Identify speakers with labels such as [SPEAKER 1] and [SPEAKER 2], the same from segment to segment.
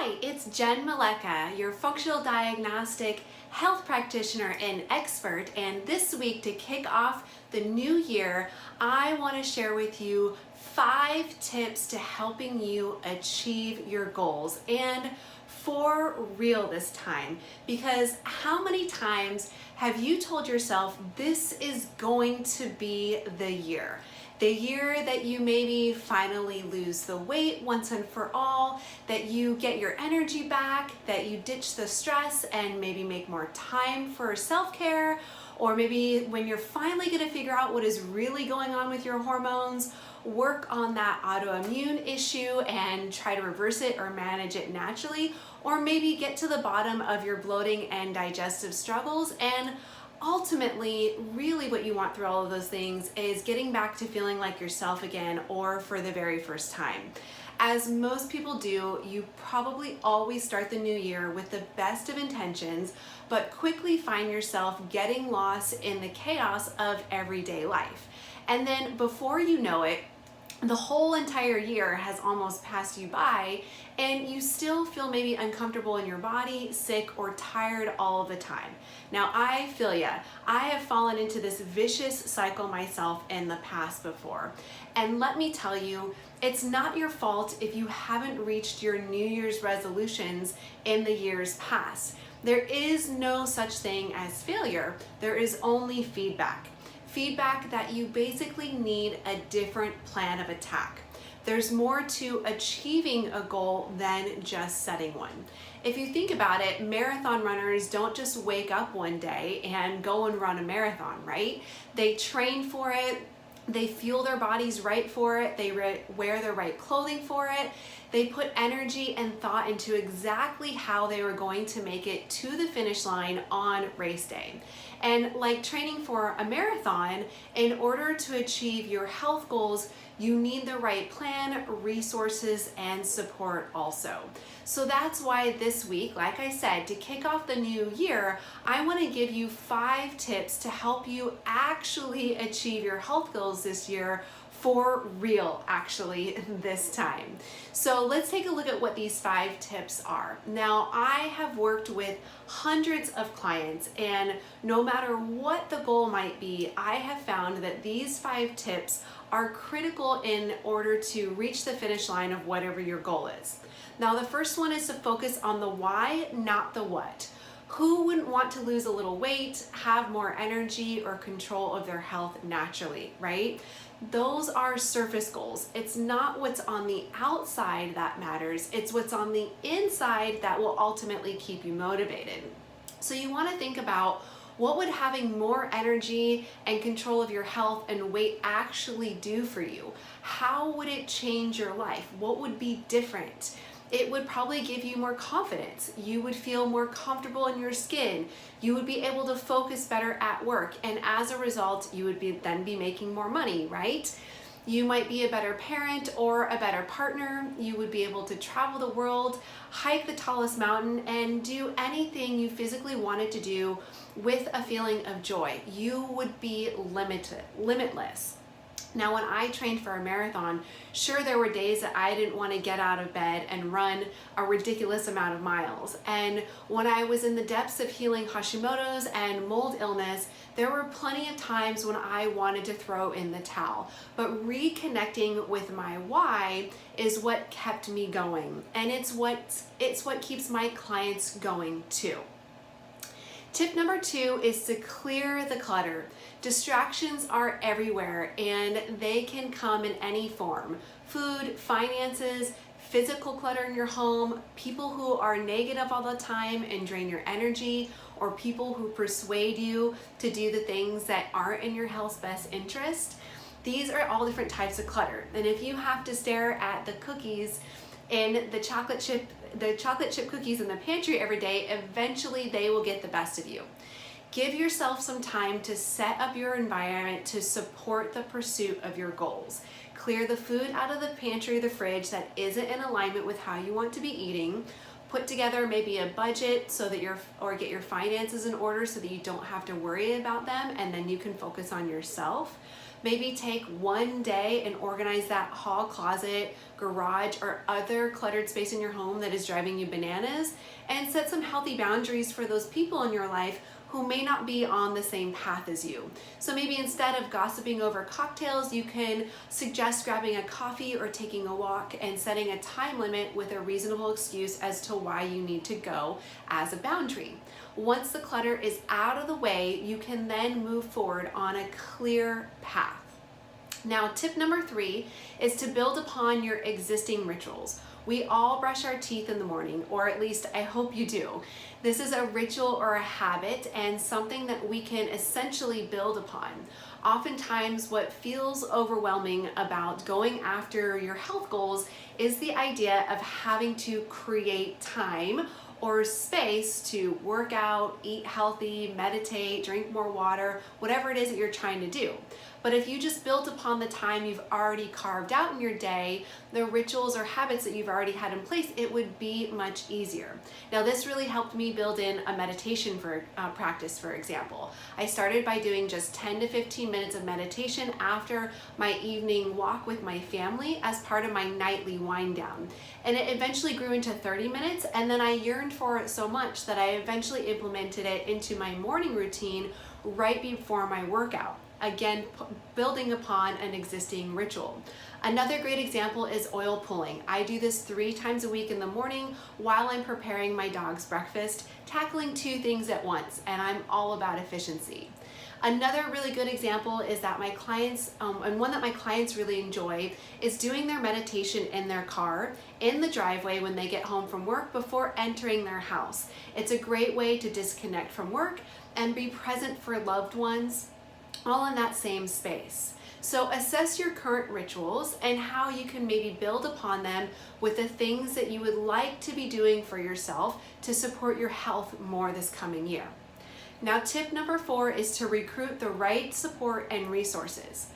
[SPEAKER 1] Hi, it's Jen Maleka, your functional diagnostic health practitioner and expert. And this week, to kick off the new year, I want to share with you 5 tips to helping you achieve your goals, and for real this time. Because how many times have you told yourself this is going to be the year? The year that you maybe finally lose the weight once and for all, that you get your energy back, that you ditch the stress and maybe make more time for self-care, or maybe when you're finally gonna figure out what is really going on with your hormones, work on that autoimmune issue and try to reverse it or manage it naturally, or maybe get to the bottom of your bloating and digestive struggles. And ultimately, really what you want through all of those things is getting back to feeling like yourself again, or for the very first time. As most people do, you probably always start the new year with the best of intentions, but quickly find yourself getting lost in the chaos of everyday life. And then before you know it, the whole entire year has almost passed you by, and you still feel maybe uncomfortable in your body, sick, or tired all the time. Now, I feel ya. I have fallen into this vicious cycle myself in the past before. And let me tell you, it's not your fault if you haven't reached your New Year's resolutions in the years past. There is no such thing as failure. There is only feedback. Feedback that you basically need a different plan of attack. There's more to achieving a goal than just setting one. If you think about it, marathon runners don't just wake up one day and go and run a marathon, right? They train for it, they fuel their bodies right for it, they wear the right clothing for it, they put energy and thought into exactly how they were going to make it to the finish line on race day. And like training for a marathon, in order to achieve your health goals, you need the right plan, resources, and support also. So that's why this week, like I said, to kick off the new year, I want to give you 5 tips to help you actually achieve your health goals this year, for real, actually, this time. So let's take a look at what these 5 tips are. Now, I have worked with hundreds of clients, and no matter what the goal might be, I have found that these 5 tips are critical in order to reach the finish line of whatever your goal is. Now, the first one is to focus on the why, not the what. Who wouldn't want to lose a little weight, have more energy, or control of their health naturally, right? Those are surface goals. It's not what's on the outside that matters. It's what's on the inside that will ultimately keep you motivated. So you want to think about, what would having more energy and control of your health and weight actually do for you? How would it change your life? What would be different? It would probably give you more confidence. You would feel more comfortable in your skin. You would be able to focus better at work. And as a result, you would then be making more money, right? You might be a better parent or a better partner. You would be able to travel the world, hike the tallest mountain, and do anything you physically wanted to do with a feeling of joy. You would be limitless. Now, when I trained for a marathon, sure, there were days that I didn't want to get out of bed and run a ridiculous amount of miles. And when I was in the depths of healing Hashimoto's and mold illness, there were plenty of times when I wanted to throw in the towel. But reconnecting with my why is what kept me going. And it's what keeps my clients going too. Tip number 2 is to clear the clutter. Distractions are everywhere, and they can come in any form. Food, finances, physical clutter in your home, people who are negative all the time and drain your energy, or people who persuade you to do the things that aren't in your health's best interest. These are all different types of clutter. And if you have to stare at the cookies in the chocolate chip cookies in the pantry every day, eventually they will get the best of you. Give yourself some time to set up your environment to support the pursuit of your goals. Clear the food out of the pantry or the fridge that isn't in alignment with how you want to be eating. Put together maybe a budget so that get your finances in order so that you don't have to worry about them, and then you can focus on yourself. Maybe take one day and organize that hall, closet, garage, or other cluttered space in your home that is driving you bananas, and set some healthy boundaries for those people in your life who may not be on the same path as you. So maybe instead of gossiping over cocktails, you can suggest grabbing a coffee or taking a walk and setting a time limit with a reasonable excuse as to why you need to go as a boundary. Once the clutter is out of the way, you can then move forward on a clear path. Now, tip number 3 is to build upon your existing rituals. We all brush our teeth in the morning, or at least I hope you do. This is a ritual or a habit and something that we can essentially build upon. Oftentimes, what feels overwhelming about going after your health goals is the idea of having to create time or space to work out, eat healthy, meditate, drink more water, whatever it is that you're trying to do. But if you just built upon the time you've already carved out in your day, the rituals or habits that you've already had in place, it would be much easier. Now, this really helped me build in a meditation practice, for example. I started by doing just 10 to 15 minutes of meditation after my evening walk with my family as part of my nightly wind down. And it eventually grew into 30 minutes, and then I yearned for it so much that I eventually implemented it into my morning routine right before my workout. Again, building upon an existing ritual. Another great example is oil pulling. I do this 3 times a week in the morning while I'm preparing my dog's breakfast, tackling 2 things at once, and I'm all about efficiency. Another really good example is that my clients, and one that my clients really enjoy, is doing their meditation in their car, in the driveway when they get home from work before entering their house. It's a great way to disconnect from work and be present for loved ones, all in that same space. So assess your current rituals and how you can maybe build upon them with the things that you would like to be doing for yourself to support your health more this coming year. Now, tip number 4 is to recruit the right support and resources.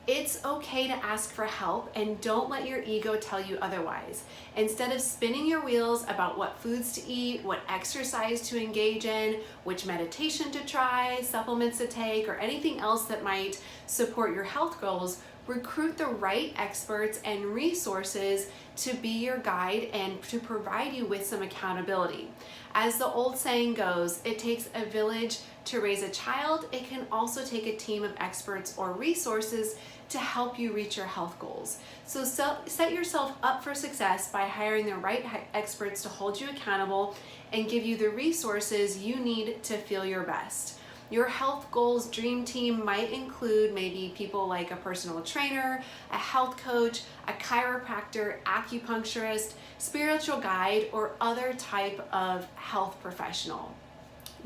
[SPEAKER 1] It's okay to ask for help, and don't let your ego tell you otherwise. Instead of spinning your wheels about what foods to eat, what exercise to engage in, which meditation to try, supplements to take, or anything else that might support your health goals, recruit the right experts and resources to be your guide and to provide you with some accountability. As the old saying goes, it takes a village to raise a child. It can also take a team of experts or resources to help you reach your health goals. So set yourself up for success by hiring the right experts to hold you accountable and give you the resources you need to feel your best. Your health goals dream team might include maybe people like a personal trainer, a health coach, a chiropractor, acupuncturist, spiritual guide, or other type of health professional.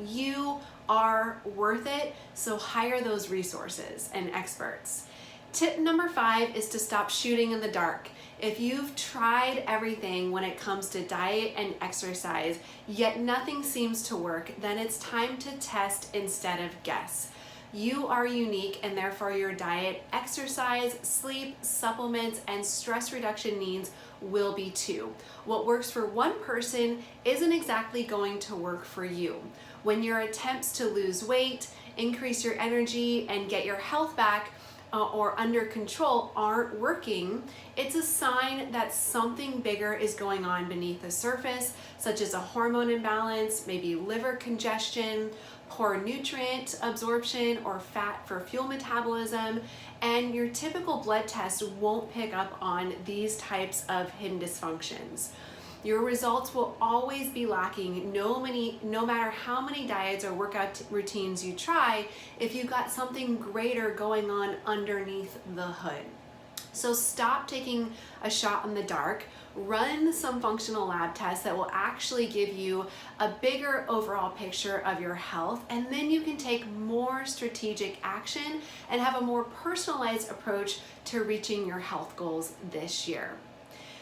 [SPEAKER 1] You are worth it, so hire those resources and experts. Tip number 5 is to stop shooting in the dark. If you've tried everything when it comes to diet and exercise, yet nothing seems to work, then it's time to test instead of guess. You are unique, and therefore your diet, exercise, sleep, supplements, and stress reduction needs will be too. What works for one person isn't exactly going to work for you. When your attempts to lose weight, increase your energy, and get your health back or under control aren't working, it's a sign that something bigger is going on beneath the surface, such as a hormone imbalance, maybe liver congestion, poor nutrient absorption, or fat for fuel metabolism, and your typical blood test won't pick up on these types of hidden dysfunctions. Your results will always be lacking no matter how many diets or workout routines you try if you've got something greater going on underneath the hood. So stop taking a shot in the dark. Run some functional lab tests that will actually give you a bigger overall picture of your health, and then you can take more strategic action and have a more personalized approach to reaching your health goals this year.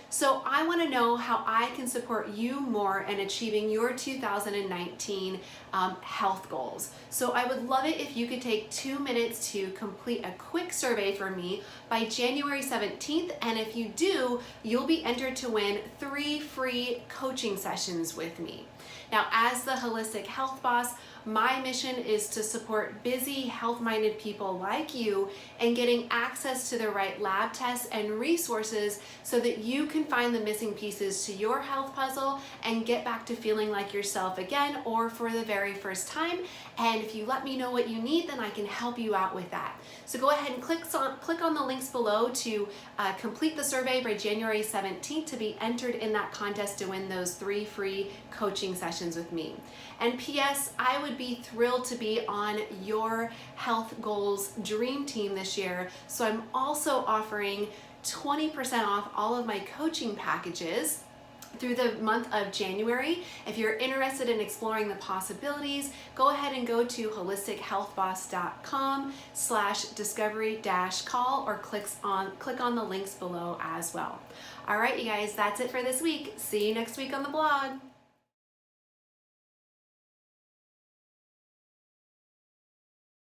[SPEAKER 1] So I want to know how I can support you more in achieving your 2019 health goals. So I would love it if you could take 2 minutes to complete a quick survey for me by January 17th. And if you do, you'll be entered to win 3 free coaching sessions with me. Now, as the Holistic Health Boss, My mission is to support busy, health-minded people like you in getting access to the right lab tests and resources so that you can find the missing pieces to your health puzzle and get back to feeling like yourself again, or for the very first time. And if you let me know what you need, then I can help you out with that. So go ahead and click on the links below to complete the survey by January 17th to be entered in that contest to win those 3 free coaching sessions with me. And P.S., I would be thrilled to be on your health goals dream team this year. So I'm also offering 20% off all of my coaching packages through the month of January. If you're interested in exploring the possibilities, go ahead and go to wholistichealthboss.com/discovery-call or click on the links below as well. All right, you guys, that's it for this week. See you next week on the blog.